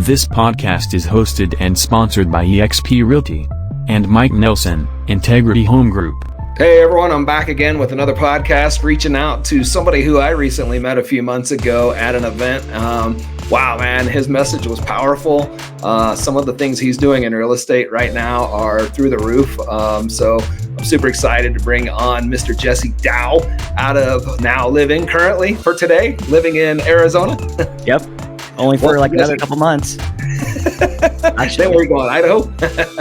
This podcast is hosted and sponsored by eXp Realty and Mike Nelson, Integrity Home Group. Hey everyone, I'm back again with another podcast, reaching out to somebody who I recently met a few months ago at an event. Wow, man, his message was powerful. Some of the things he's doing in real estate right now are through the roof. So I'm super excited to bring on Mr. Jesse Dau out of currently living in Arizona. Yep. Only for like another couple months. Actually, where are you going? Idaho?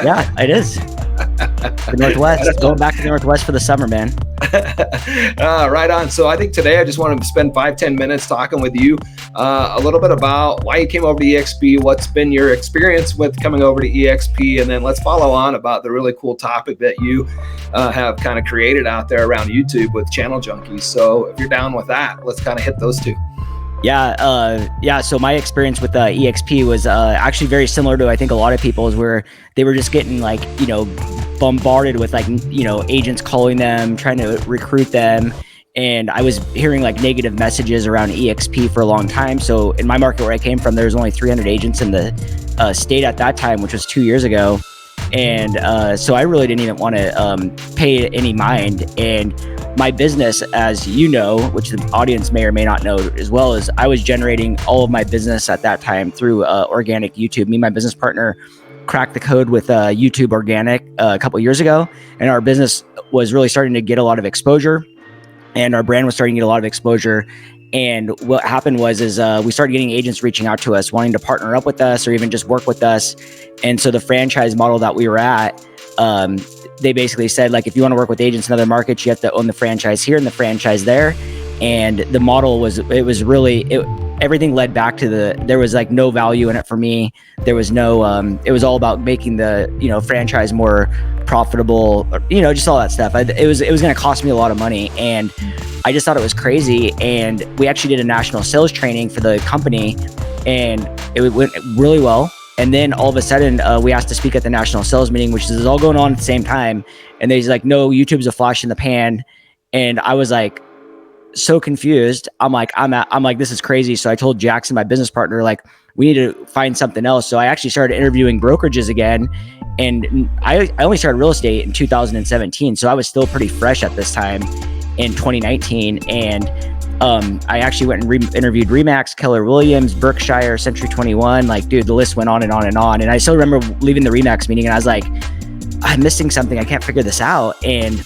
Yeah, it is. The Northwest. Going back to the Northwest for the summer, man. Right on. So I think today I just wanted to spend 5-10 minutes talking with you a little bit about why you came over to eXp, what's been your experience with coming over to eXp, and then let's follow on about the really cool topic that you have kind of created out there around YouTube with Channel Junkies. So if you're down with that, let's kind of hit those two. Yeah. So my experience with eXp was actually very similar to I think a lot of people's, where they were just getting bombarded with agents calling them, trying to recruit them. And I was hearing negative messages around eXp for a long time. So in my market where I came from, there was only 300 agents in the state at that time, which was 2 years ago. And so I really didn't even want to pay any mind. And my business, as you know, which the audience may or may not know as well, is I was generating all of my business at that time through organic YouTube. Me and my business partner cracked the code with YouTube organic a couple years ago, and our business was really starting to get a lot of exposure, and our brand was starting to get a lot of exposure. And what happened was we started getting agents reaching out to us, wanting to partner up with us or even just work with us. And so the franchise model that we were at, they basically said, if you want to work with agents in other markets, you have to own the franchise here and the franchise there. And the model was, everything led back to there was no value in it for me. There was no, it was all about making the, franchise more profitable, just all that stuff. It was going to cost me a lot of money. And I just thought it was crazy. And we actually did a national sales training for the company, and it went really well. And then all of a sudden, we asked to speak at the national sales meeting, which is all going on at the same time. And they're like, no, YouTube's a flash in the pan. And I was so confused. I'm like, this is crazy. So I told Jackson, my business partner, we need to find something else. So I actually started interviewing brokerages again. And I only started real estate in 2017. So I was still pretty fresh at this time in 2019. And I actually went and interviewed Remax, Keller Williams, Berkshire, Century 21. Dude, the list went on and on and on. And I still remember leaving the Remax meeting and I was like, I'm missing something. I can't figure this out. And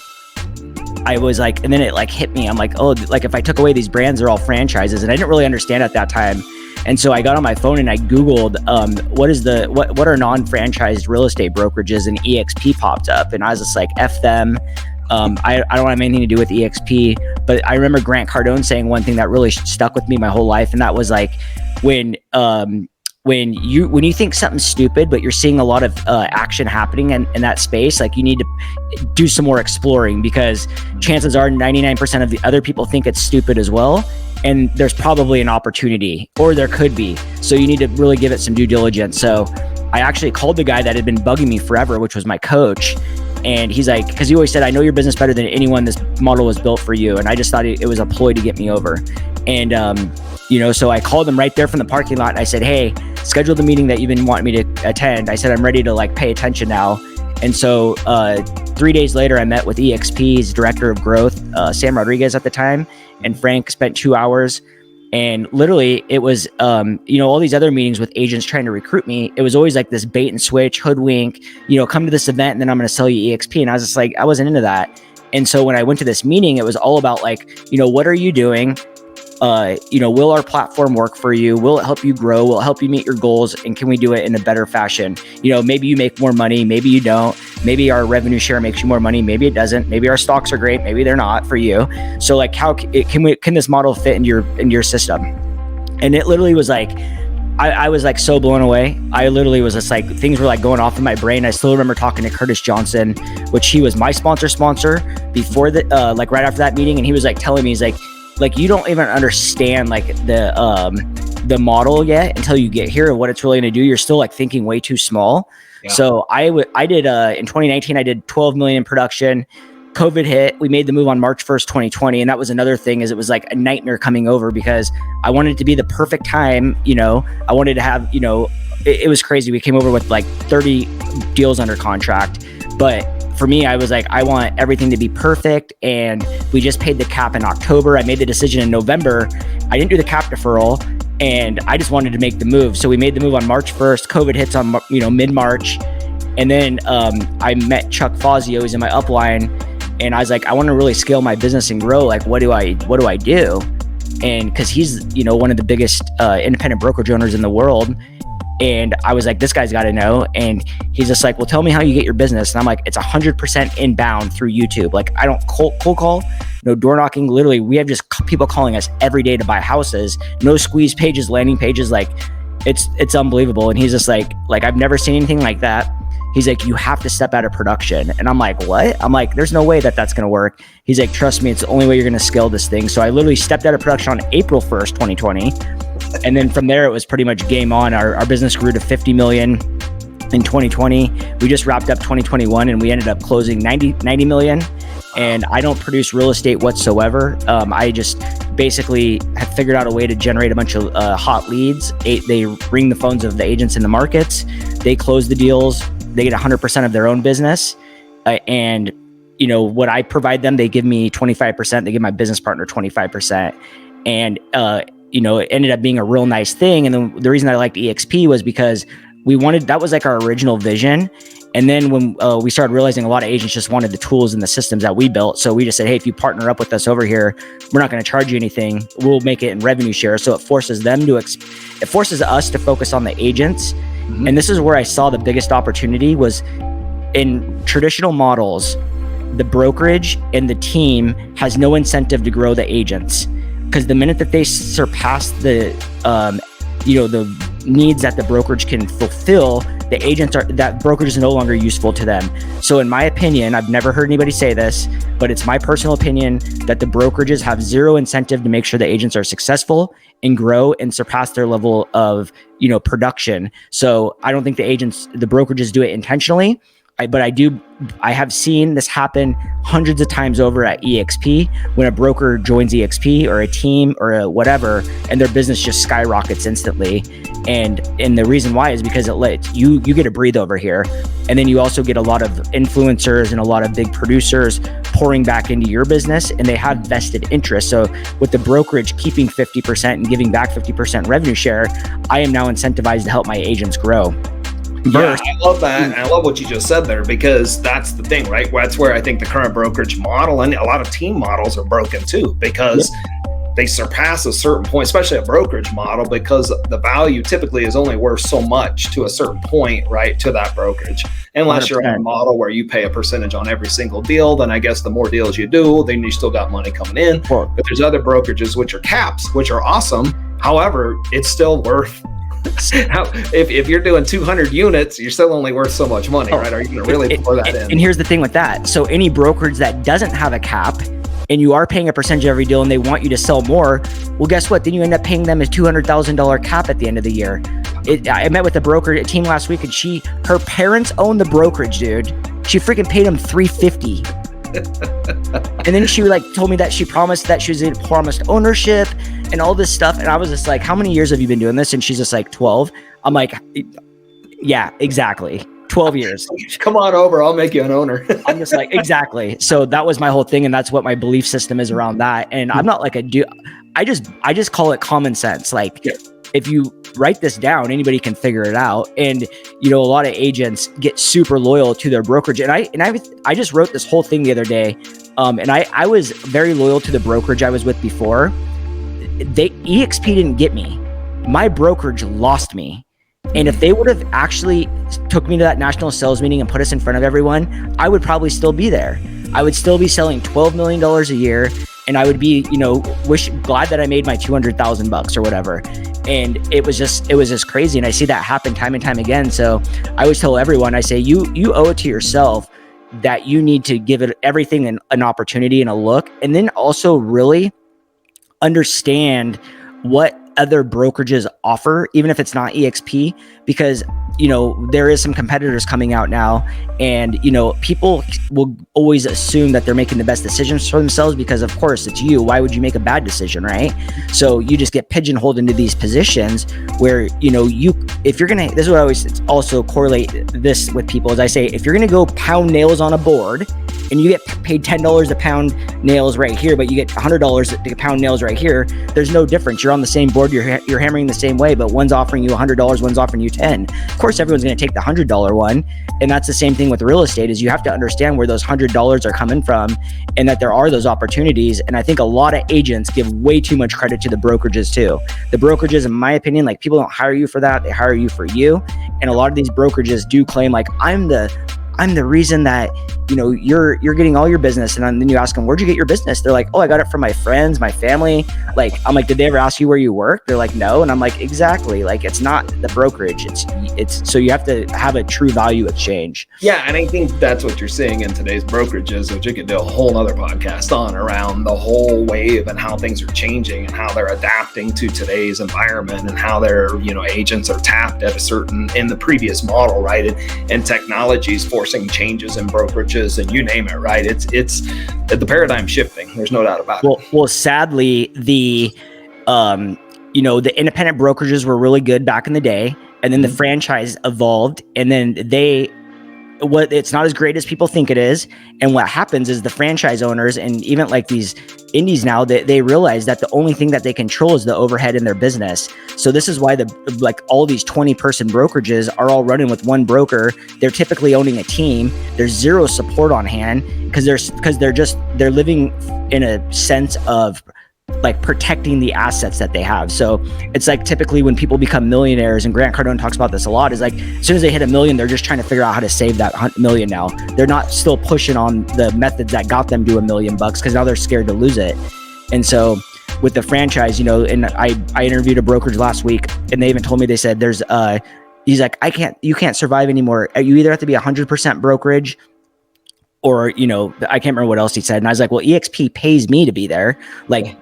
I was and then it hit me. I'm if I took away these brands, they're all franchises. And I didn't really understand at that time. And so I got on my phone and I Googled, what are non-franchised real estate brokerages, and eXp popped up. And I was just F them. I don't have anything to do with eXp, but I remember Grant Cardone saying one thing that really stuck with me my whole life. And that was when you think something's stupid, but you're seeing a lot of action happening in that space, you need to do some more exploring, because chances are 99% of the other people think it's stupid as well. And there's probably an opportunity, or there could be. So you need to really give it some due diligence. So I actually called the guy that had been bugging me forever, which was my coach. And he's because he always said, I know your business better than anyone. This model was built for you. And I just thought it was a ploy to get me over. And, so I called him right there from the parking lot. And I said, hey, schedule the meeting that you've been wanting me to attend. I said, I'm ready to pay attention now. And so 3 days later, I met with eXp's director of growth, Sam Rodriguez at the time. And Frank spent 2 hours. And literally it was, all these other meetings with agents trying to recruit me. It was always this bait and switch, hoodwink, come to this event and then I'm going to sell you eXp. And I was just I wasn't into that. And so when I went to this meeting, it was all about what are you doing? Will our platform work for you? Will it help you grow? Will it help you meet your goals? And can we do it in a better fashion? Maybe you make more money. Maybe you don't. Maybe our revenue share makes you more money. Maybe it doesn't. Maybe our stocks are great. Maybe they're not for you. So how can this model fit in your system? And it literally was I was so blown away. I literally was just things were going off in my brain. I still remember talking to Curtis Johnson, which he was my sponsor before the right after that meeting. And he was telling me, he's you don't even understand the model yet until you get here and what it's really going to do. You're still thinking way too small. Yeah. So I did in 2019, I did 12 million in production. COVID hit. We made the move on March 1st, 2020. And that was another thing, is it was a nightmare coming over, because I wanted it to be the perfect time. I wanted to have, it was crazy. We came over with like 30 deals under contract, but for me, I was like, I want everything to be perfect. And we just paid the cap in October. I made the decision in November. I didn't do the cap deferral, and I just wanted to make the move. So we made the move on March 1st. COVID hits on, mid-March. And then I met Chuck Fazio, who's in my upline. And I was like, I want to really scale my business and grow. Like, what do I do? And because he's, one of the biggest independent brokerage owners in the world. And I was like, this guy's got to know. And he's just like, well, tell me how you get your business. And I'm like, it's 100% inbound through YouTube. Like, I don't cold call, no door knocking. Literally, we have just people calling us every day to buy houses. No squeeze pages, landing pages. Like, it's unbelievable. And he's just like, I've never seen anything like that. He's like, you have to step out of production. And I'm like, what? I'm like, there's no way that's going to work. He's like, trust me, it's the only way you're going to scale this thing. So I literally stepped out of production on April 1st, 2020. And then from there, it was pretty much game on. Our business grew to 50 million in 2020. We just wrapped up 2021 and we ended up closing 90 million. And I don't produce real estate whatsoever. I just basically have figured out a way to generate a bunch of hot leads. They ring the phones of the agents in the markets. They close the deals. They get 100% of their own business. And, what I provide them, they give me 25%. They give my business partner 25%. And, it ended up being a real nice thing. And then the reason I liked eXp was because that was like our original vision. And then when we started realizing a lot of agents just wanted the tools and the systems that we built. So we just said, hey, if you partner up with us over here, we're not going to charge you anything. We'll make it in revenue share. So it forces it forces us to focus on the agents. Mm-hmm. And this is where I saw the biggest opportunity was in traditional models. The brokerage and the team has no incentive to grow the agents, because the minute that they surpass the needs that the brokerage can fulfill, that brokerage is no longer useful to them. So in my opinion, I've never heard anybody say this, but it's my personal opinion that the brokerages have zero incentive to make sure the agents are successful and grow and surpass their level of, production. So I don't think the brokerages do it intentionally. I have seen this happen hundreds of times over at eXp when a broker joins eXp or a team or a whatever, and their business just skyrockets instantly. And the reason why is because it lets you get to breathe over here. And then you also get a lot of influencers and a lot of big producers pouring back into your business, and they have vested interest. So with the brokerage keeping 50% and giving back 50% revenue share, I am now incentivized to help my agents grow. Yeah, I love that. And I love what you just said there, because that's the thing, right? That's where I think the current brokerage model and a lot of team models are broken too, because they surpass a certain point, especially a brokerage model, because the value typically is only worth so much to a certain point, right, to that brokerage. Unless 100%. You're in a model where you pay a percentage on every single deal, then I guess the more deals you do, then you still got money coming in. Sure. But there's other brokerages which are caps, which are awesome. However, it's still worth if you're doing 200 units, you're still only worth so much money, right? Are you going to really pour that in? And here's the thing with that. So any brokerage that doesn't have a cap and you are paying a percentage of every deal and they want you to sell more, well, guess what? Then you end up paying them a $200,000 cap at the end of the year. I met with a broker team last week, and her parents own the brokerage, dude. She freaking paid them $350. And then she told me that she promised that she was promised ownership and all this stuff. And I was just like, how many years have you been doing this? And she's just like, 12. I'm like, yeah, exactly. 12 years. Come on over. I'll make you an owner. I'm just like, exactly. So that was my whole thing. And that's what my belief system is around that. And I'm not like a dude. I just call it common sense. If you write this down, anybody can figure it out. And, a lot of agents get super loyal to their brokerage. And I just wrote this whole thing the other day. And I was very loyal to the brokerage I was with before. eXp didn't get me. My brokerage lost me. And if they would have actually took me to that national sales meeting and put us in front of everyone, I would probably still be there. I would still be selling $12 million a year. And I would be, glad that I made my $200,000 or whatever. And it was just crazy. And I see that happen time and time again. So I always tell everyone, I say, you owe it to yourself that you need to give it everything an opportunity and a look. And then also really understand what other brokerages offer, even if it's not eXp, because there is some competitors coming out now, and people will always assume that they're making the best decisions for themselves because of course it's you. Why would you make a bad decision, right? So you just get pigeonholed into these positions where if you're gonna, this is what I always also correlate this with people, is I say, if you're gonna go pound nails on a board and you get paid $10 to pound nails right here, but you get $100 to pound nails right here, there's no difference. You're on the same board, you're hammering the same way, but one's offering you $100, one's offering you 10. Of course, everyone's going to take the $100 one. And that's the same thing with real estate, is you have to understand where those $100 are coming from and that there are those opportunities. And I think a lot of agents give way too much credit to the brokerages too. The brokerages, in my opinion, like, people don't hire you for that. They hire you for you. And a lot of these brokerages do claim like, I'm the reason that you're getting all your business. And then you ask them, where'd you get your business? They're like, oh, I got it from my friends, my family. Like, I'm like, did they ever ask you where you work? They're like, no. And I'm like, exactly. Like, it's not the brokerage. It's so you have to have a true value exchange. Yeah. And I think that's what you're seeing in today's brokerages, which you could do a whole nother podcast on, around the whole wave and how things are changing and how they're adapting to today's environment and how their, agents are tapped at in the previous model, right? And technology's forcing changes in brokerages and you name it, right? It's the paradigm shifting. There's no doubt about it. Well, sadly, the independent brokerages were really good back in the day, and then the franchise evolved, and then it's not as great as people think it is. And what happens is the franchise owners, and even like these indies now, they realize that the only thing that they control is the overhead in their business. So this is why all these 20-person brokerages are all running with one broker. They're typically owning a team. There's zero support on hand because they're living in a sense of like protecting the assets that they have. So it's like typically when people become millionaires, and Grant Cardone talks about this a lot, is like as soon as they hit $1 million, they're just trying to figure out how to save that $1 million now. They're not still pushing on the methods that got them to $1 million because now they're scared to lose it. And so with the franchise, and I interviewed a brokerage last week, and they even told me, they said he's like, you can't survive anymore. You either have to be 100% brokerage, or, I can't remember what else he said. And I was like, well, eXp pays me to be there. Like,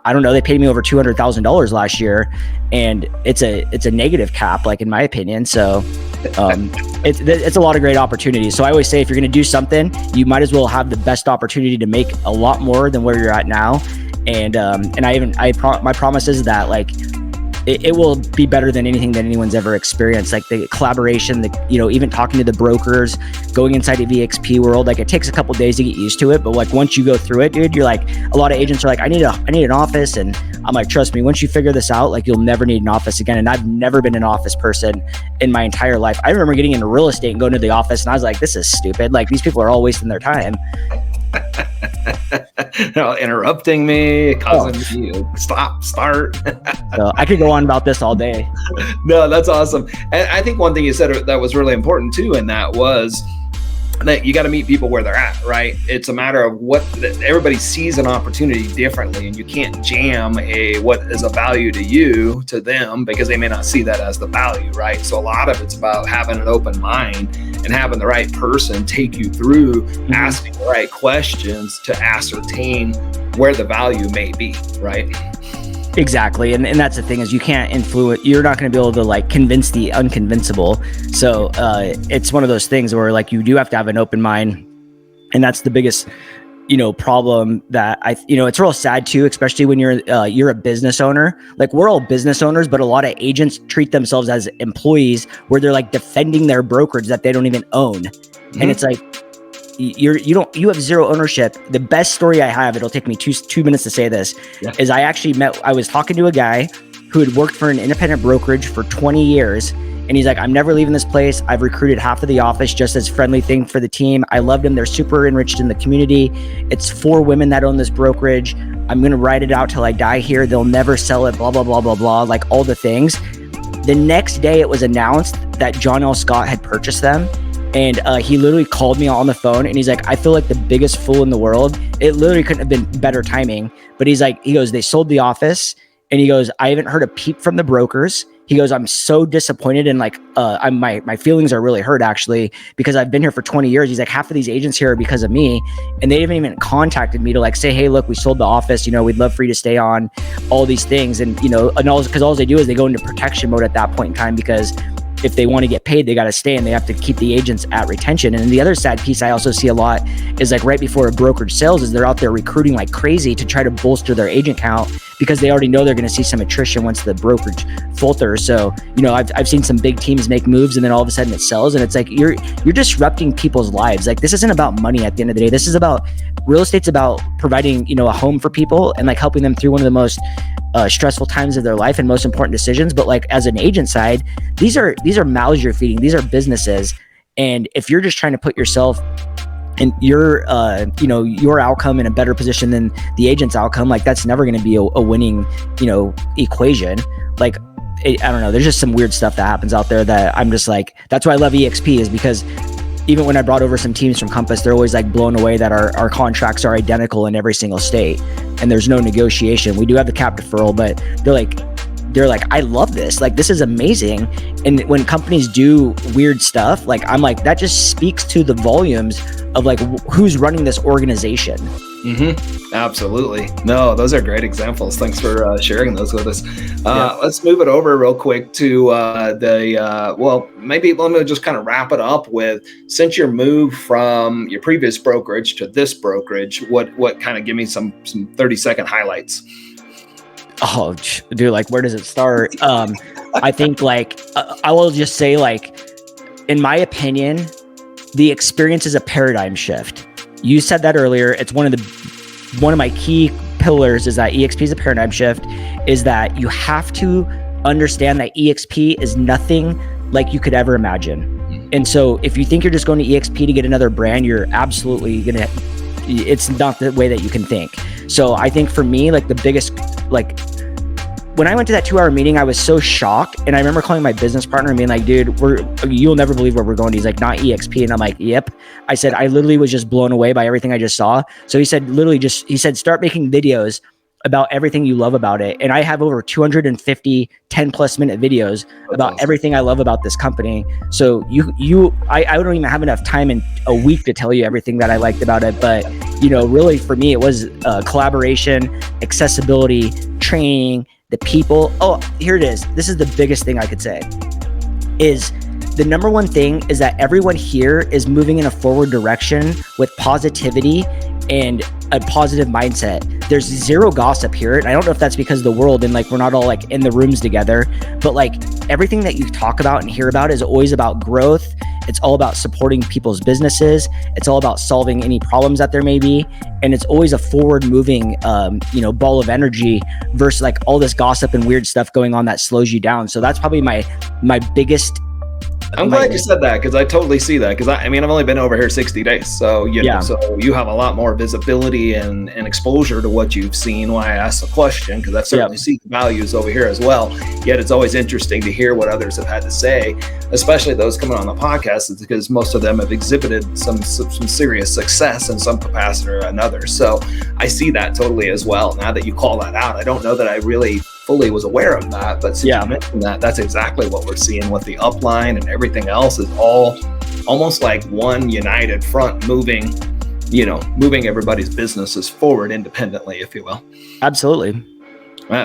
I don't know. They paid me over $200,000 last year, and it's a negative cap, like, in my opinion. So it's a lot of great opportunities. So I always say, if you're going to do something, you might as well have the best opportunity to make a lot more than where you're at now. And my promise is that, like, it will be better than anything that anyone's ever experienced. Like the collaboration, even talking to the brokers, going inside of the eXp world, like it takes a couple days to get used to it. But like once you go through it, dude, you're like, a lot of agents are like, I need an office. And I'm like, trust me, once you figure this out, like you'll never need an office again. And I've never been an office person in my entire life. I remember getting into real estate and going to the office, and I was like, this is stupid. Like these people are all wasting their time. Interrupting me, causing me to start. So I could go on about this all day. No, that's awesome. And I think one thing you said that was really important too, and that was that you got to meet people where they're at, right? It's a matter of everybody sees an opportunity differently, and you can't jam what is a value to you to them because they may not see that as the value, right? So a lot of it's about having an open mind and having the right person take you through asking the right questions to ascertain where the value may be, right? Exactly. And that's the thing, is you can't influence, you're not going to be able to like convince the unconvincible. So it's one of those things where like you do have to have an open mind. And that's the biggest, problem that it's real sad too, especially when you're a business owner. Like we're all business owners, but a lot of agents treat themselves as employees where they're like defending their brokerage that they don't even own. And it's like, you have zero ownership. The best story I have, it'll take me two minutes to say this, is I was talking to a guy who had worked for an independent brokerage for 20 years. And he's like, I'm never leaving this place. I've recruited half of the office just as friendly thing for the team. I loved them. They're super enriched in the community. It's 4 women that own this brokerage. I'm going to ride it out till I die here. They'll never sell it, blah, blah, blah, blah, blah. Like all the things. The next day it was announced that John L. Scott had purchased them. And he literally called me on the phone, and he's like, I feel like the biggest fool in the world. It literally couldn't have been better timing. But he goes, they sold the office. And he goes, I haven't heard a peep from the brokers. He goes, I'm so disappointed. And like, my feelings are really hurt actually, because I've been here for 20 years. He's like, half of these agents here are because of me. And they haven't even contacted me to like say, hey, look, we sold the office. We'd love for you to stay on, all these things. And, because all they do is they go into protection mode at that point in time, because if they want to get paid, they got to stay, and they have to keep the agents at retention. And the other sad piece I also see a lot is like right before a brokerage sales is they're out there recruiting like crazy to try to bolster their agent count, because they already know they're going to see some attrition once the brokerage falters. So, you know, I've seen some big teams make moves and then all of a sudden it sells, and it's like you're disrupting people's lives. Like, this isn't about money at the end of the day. This is about real estate's about providing, you know, a home for people and like helping them through one of the most stressful times of their life and most important decisions. But like as an agent side, these are mouths you're feeding. These are businesses. And if you're just trying to put yourself and your you know, your outcome in a better position than the agent's outcome, like that's never going to be a winning, you know, equation. Like, I don't know, there's just some weird stuff that happens out there that I'm just like, that's why I love eXp, is because even when I brought over some teams from Compass, they're always like blown away that our contracts are identical in every single state and there's no negotiation. We do have the cap deferral, but they're like, I love this. Like, this is amazing. And when companies do weird stuff, like, I'm like, that just speaks to the volumes of like who's running this organization. Absolutely. No, those are great examples. Thanks for sharing those with us. Let's move it over real quick to well, maybe let me just kind of wrap it up with, since your move from your previous brokerage to this brokerage, what kind of, give me some 30-second highlights. Oh, dude, like, where does it start? I think like, I will just say, like, in my opinion, the experience is a paradigm shift. You said that earlier. It's one of my key pillars is that eXp is a paradigm shift, is that you have to understand that eXp is nothing like you could ever imagine. And so if you think you're just going to eXp to get another brand, you're absolutely it's not the way that you can think. So I think for me, like the biggest, like when I went to that 2-hour meeting, I was so shocked. And I remember calling my business partner and being like, dude, you'll never believe where we're going. He's like, not eXp. And I'm like, yep. I said, I literally was just blown away by everything I just saw. So he said, he said, start making videos about everything you love about it. And I have over 250 10+ minute videos about everything I love about this company. So I don't even have enough time in a week to tell you everything that I liked about it. But, you know, really for me, it was collaboration, accessibility, training, the people. Oh, here it is. This is the biggest thing I could say, is the number one thing is that everyone here is moving in a forward direction with positivity and a positive mindset. There's zero gossip here. And I don't know if that's because of the world and like we're not all like in the rooms together, but like everything that you talk about and hear about is always about growth. It's all about supporting people's businesses. It's all about solving any problems that there may be. And it's always a forward moving, you know, ball of energy versus like all this gossip and weird stuff going on that slows you down. So that's probably my biggest. I'm glad you said that, because I totally see that. Because I mean, I've only been over here 60 days, so you know, so you have a lot more visibility and exposure to what you've seen. Why I asked the question, because I certainly see values over here as well. Yet it's always interesting to hear what others have had to say, especially those coming on the podcast, because most of them have exhibited some serious success in some capacity or another. So I see that totally as well. Now that you call that out, I don't know that I really fully was aware of that, but since you mentioned that, that's exactly what we're seeing with the upline, and everything else is all almost like one united front moving everybody's businesses forward independently, if you will. Absolutely.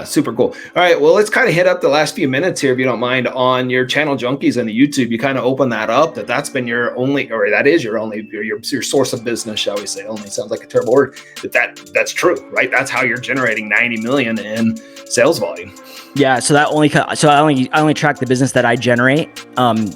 Super cool. All right, well, let's kind of hit up the last few minutes here, if you don't mind, on your Channel Junkies and the YouTube. You kind of open that up, that's been your only, or that is your only, your source of business, shall we say. Only sounds like a terrible word. That's true, right? That's how you're generating 90 million in sales volume. Yeah, so I only track the business that I generate.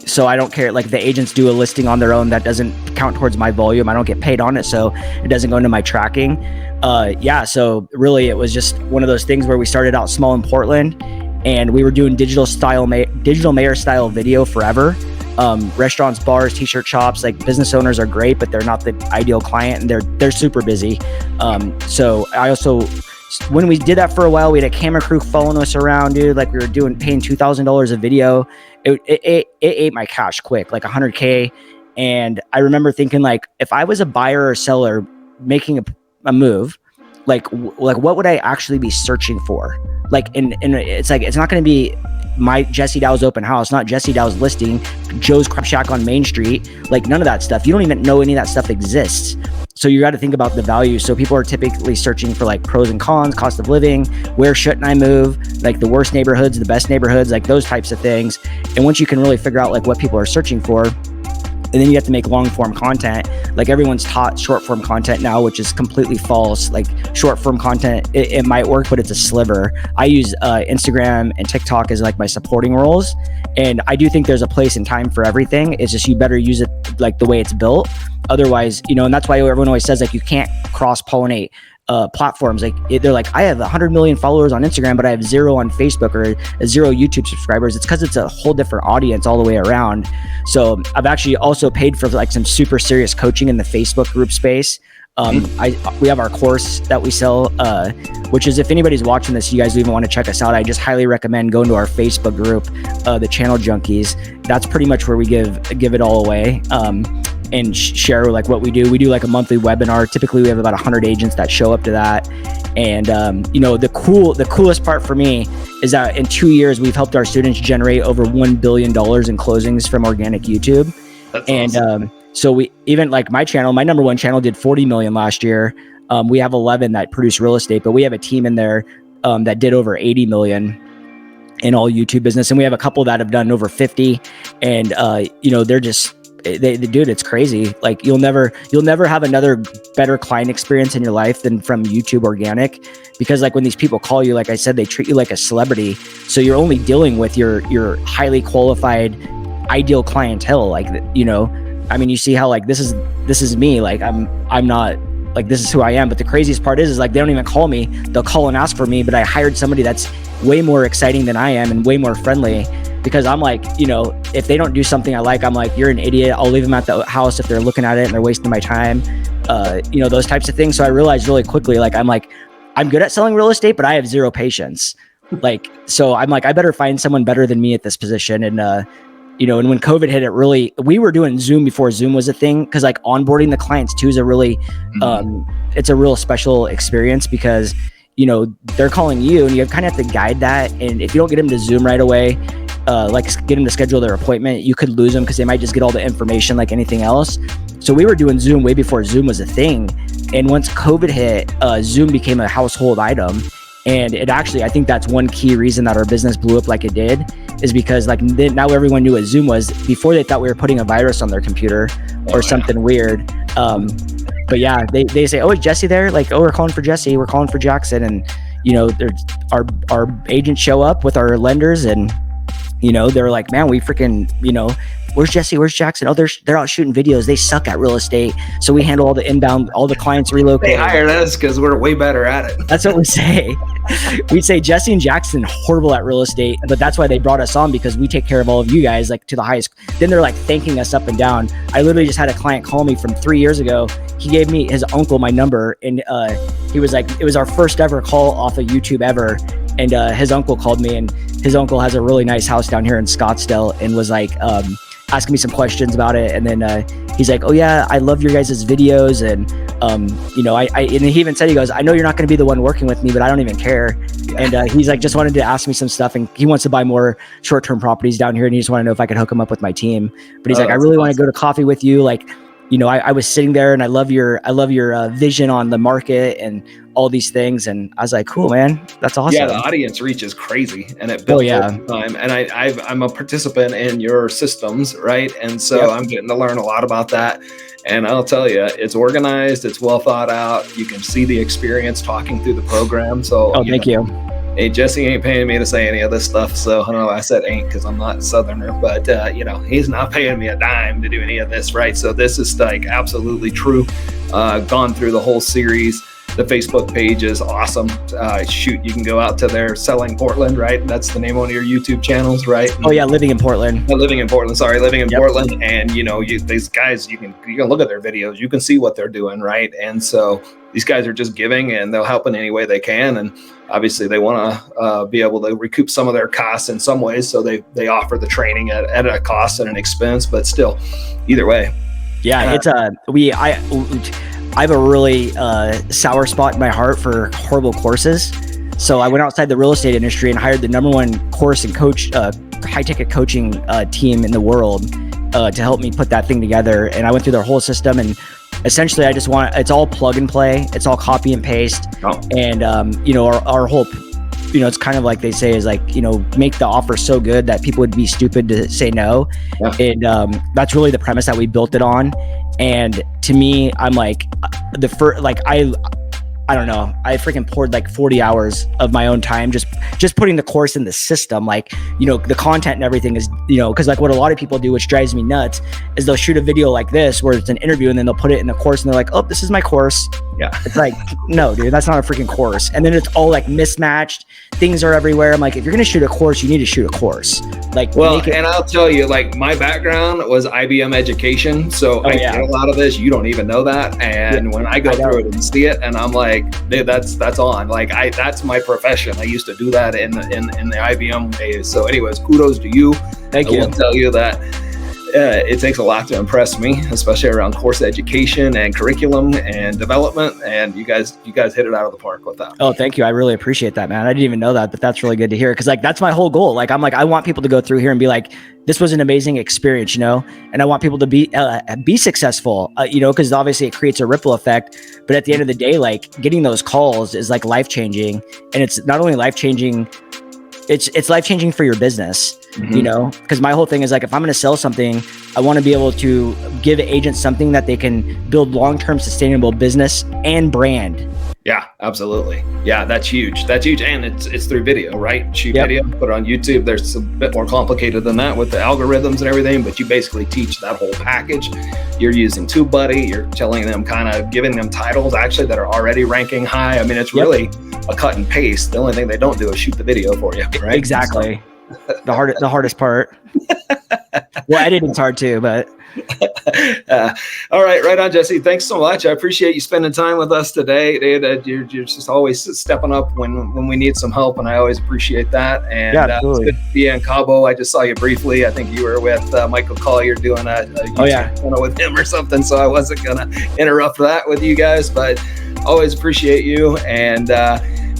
So I don't care. Like the agents do a listing on their own that doesn't count towards my volume. I don't get paid on it, so it doesn't go into my tracking. So really it was just one of those things where we started out small in Portland, and we were doing digital mayor style video forever. Restaurants, bars, t-shirt shops, like business owners are great, but they're not the ideal client, and they're super busy. So I also, when we did that for a while, we had a camera crew following us around, dude. Like we were paying $2,000 a video. It ate my cash quick, like $100K. And I remember thinking, like, if I was a buyer or seller making a move, like what would I actually be searching for? Like, and it's like, it's not going to be my Jesse Dau's open house, not Jesse Dau's listing, Joe's Crab Shack on Main Street, like none of that stuff. You don't even know any of that stuff exists. So you got to think about the value. So people are typically searching for like pros and cons, cost of living, where shouldn't I move, like the worst neighborhoods, the best neighborhoods, like those types of things. And once you can really figure out like what people are searching for, and then you have to make long form content. Like everyone's taught short form content now, which is completely false. Like short form content, it might work, but it's a sliver. I use Instagram and TikTok as like my supporting roles. And I do think there's a place and time for everything. It's just, you better use it like the way it's built. Otherwise, and that's why everyone always says like you can't cross pollinate platforms. Like they're like, I have 100 million followers on Instagram, but I have 0 on Facebook or 0 YouTube subscribers. It's because it's a whole different audience all the way around. So I've actually also paid for like some super serious coaching in the Facebook group space. We have our course that we sell, which is, if anybody's watching this, you guys even want to check us out, I just highly recommend going to our Facebook group, the Channel Junkies. That's pretty much where we give it all away. And share like what we do. We do like a monthly webinar. Typically we have about 100 agents that show up to that. And the coolest part for me is that in 2 years, we've helped our students generate over $1 billion in closings from organic YouTube. That's and awesome. So we, even like my channel, my number one channel did 40 million last year. We have 11 that produce real estate, but we have a team in there that did over 80 million in all YouTube business. And we have a couple that have done over 50. And they're just, dude, it's crazy. Like you'll never have another better client experience in your life than from YouTube organic, because like when these people call you, like I said, they treat you like a celebrity. So you're only dealing with your highly qualified, ideal clientele. Like, I mean, you see how like this is me. Like I'm not like, this is who I am. But the craziest part is like they don't even call me. They'll call and ask for me, but I hired somebody that's way more exciting than I am and way more friendly. Because I'm like, if they don't do something I like, I'm like, you're an idiot. I'll leave them at the house if they're looking at it and they're wasting my time. Those types of things. So I realized really quickly, I'm good at selling real estate, but I have 0 patience. So I'm like, I better find someone better than me at this position. And, and when COVID hit, we were doing Zoom before Zoom was a thing. Cause like onboarding the clients too is a really, it's a real special experience, because, they're calling you and you kind of have to guide that. And if you don't get them to Zoom right away, get them to schedule their appointment, you could lose them because they might just get all the information like anything else. So we were doing Zoom way before Zoom was a thing. And once COVID hit, Zoom became a household item. And it actually, I think that's one key reason that our business blew up like it did, is because like now everyone knew what Zoom was. Before, they thought we were putting a virus on their computer or something weird. But yeah, they say, oh, is Jesse there? Like, oh, we're calling for Jesse, we're calling for Jackson. And, our agents show up with our lenders and, they're like, man, we freaking, where's Jesse? Where's Jackson? Oh, they're out shooting videos. They suck at real estate. So we handle all the inbound, all the clients relocate. They hired us because we're way better at it. That's what we say. We'd say Jesse and Jackson horrible at real estate, but that's why they brought us on, because we take care of all of you guys like to the highest. Then they're like thanking us up and down. I literally just had a client call me from 3 years ago. He gave me his uncle my number, and he was like, it was our first ever call off of YouTube ever. And his uncle called me, and his uncle has a really nice house down here in Scottsdale, and was like asking me some questions about it. And then he's like, oh yeah, I love your guys' videos. And and he even said, he goes, I know you're not going to be the one working with me, but I don't even care. Yeah. And he's like, just wanted to ask me some stuff, and he wants to buy more short-term properties down here, and he just want to know if I could hook him up with my team. But he's like, I really want to go to coffee with you. Like, I was sitting there, and I love your vision on the market and all these things. And I was like, cool, man, that's awesome. Yeah, the audience reach is crazy, and it builds over time. And I'm a participant in your systems, right? And so I'm getting to learn a lot about that. And I'll tell you, it's organized, it's well thought out. You can see the experience talking through the program. So thank you. Hey, Jesse ain't paying me to say any of this stuff. So I don't know. I said ain't because I'm not Southerner, but he's not paying me a dime to do any of this, right? So this is like absolutely true. Gone through the whole series. The Facebook page is awesome. You can go out to their Selling Portland, right? That's the name on your YouTube channels, right? Oh yeah, Living in Portland. Living in Portland. And these guys, you can look at their videos. You can see what they're doing, right? And so these guys are just giving, and they'll help in any way they can. And obviously they want to be able to recoup some of their costs in some ways. So they offer the training at a cost and an expense, but still, either way. Yeah, I have a really sour spot in my heart for horrible courses. So I went outside the real estate industry and hired the #1 course and coach, high ticket coaching team in the world to help me put that thing together. And I went through their whole system, and essentially I just want, it's all plug and play. It's all copy and paste. Oh. And, our whole, it's kind of like they say is like, make the offer so good that people would be stupid to say no. Yeah. And that's really the premise that we built it on. And to me, I'm like I don't know. I freaking poured like 40 hours of my own time just putting the course in the system. Like, the content and everything is, because like what a lot of people do, which drives me nuts, is they'll shoot a video like this where it's an interview and then they'll put it in the course and they're like, oh, this is my course. Yeah. It's like, no, dude, that's not a freaking course. And then it's all like mismatched. Things are everywhere. I'm like, if you're going to shoot a course, you need to shoot a course. Like, and I'll tell you, like my background was IBM education. So I get a lot of this. You don't even know that. And when I go through it and see it, and I'm like, dude, that's on. Like that's my profession. I used to do that in the IBM days. So anyways, kudos to you. Thank you. I will tell you that it takes a lot to impress me, especially around course education and curriculum and development. And you guys hit it out of the park with that. Oh, thank you. I really appreciate that, man. I didn't even know that, but that's really good to hear. Cause like, that's my whole goal. Like, I'm like, I want people to go through here and be like, this was an amazing experience, and I want people to be successful, cause obviously it creates a ripple effect. But at the end of the day, like getting those calls is like life-changing, and it's not only life-changing, it's life-changing for your business, because my whole thing is like, if I'm going to sell something, I want to be able to give agents something that they can build long-term sustainable business and brand. Yeah, absolutely. Yeah, that's huge. And it's through video, right? Shoot video, put it on YouTube. There's a bit more complicated than that with the algorithms and everything, but you basically teach that whole package. You're using TubeBuddy. You're telling them, kind of giving them titles actually that are already ranking high. I mean, it's really a cut and paste. The only thing they don't do is shoot the video for you, right? Exactly. The hardest part. Well, editing's hard too, but. All right on, Jesse. Thanks so much. I appreciate you spending time with us today, dude. You're just always stepping up when we need some help, and I always appreciate that. And it's good to be in Cabo. I just saw you briefly. I think you were with Michael Collier doing a YouTube channel with him or something, so I wasn't gonna interrupt that with you guys, but always appreciate you. And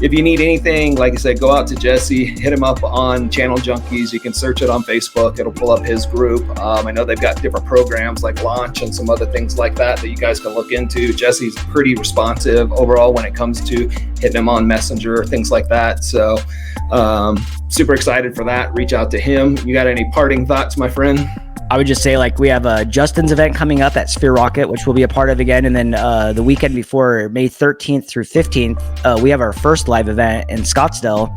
if you need anything, like I said, go out to Jesse, hit him up on Channel Junkies. You can search it on Facebook. It'll pull up his group. I know they've got different programs like Launch and some other things like that you guys can look into. Jesse's pretty responsive overall when it comes to hitting him on Messenger, things like that. So super excited for that. Reach out to him. You got any parting thoughts, my friend? I would just say, like, we have Justin's event coming up at Sphere Rocket, which we'll be a part of again. And then the weekend before, May 13th through 15th, we have our first live event in Scottsdale,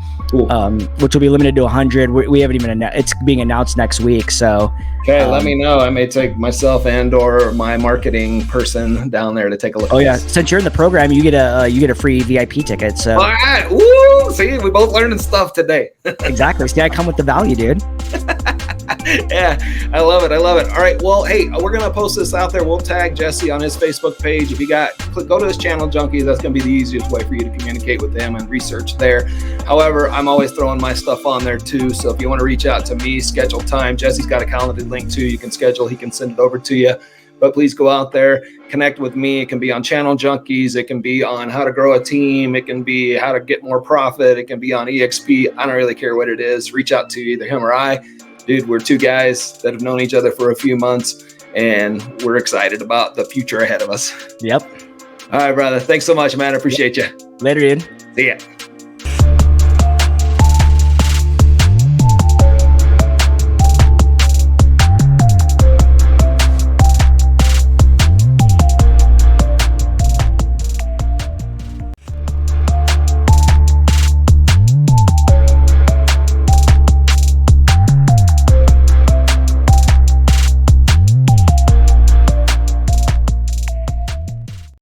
which will be limited to 100. We haven't even it's being announced next week. So, okay, let me know. I may take myself and or my marketing person down there to take a look. Oh yeah, since you're in the program, you get a free VIP ticket. So, all right, woo! See, we both learning stuff today. Exactly. See, I come with the value, dude. Yeah, I love it. All right, well, hey, we're gonna post this out there. We'll tag Jesse on his Facebook page. If you go to his Channel Junkies. That's gonna be the easiest way for you to communicate with him and research there. However, I'm always throwing my stuff on there too. So if you want to reach out to me, schedule time. Jesse's got a calendar link too. You can schedule. He can send it over to you. But please go out there, connect with me. It can be on Channel Junkies. It can be on how to grow a team. It can be how to get more profit. It can be on eXp. I don't really care what it is. Reach out to either him or I. Dude, we're two guys that have known each other for a few months, and we're excited about the future ahead of us. Yep. All right, brother. Thanks so much, man. I appreciate you. Later, dude. See ya.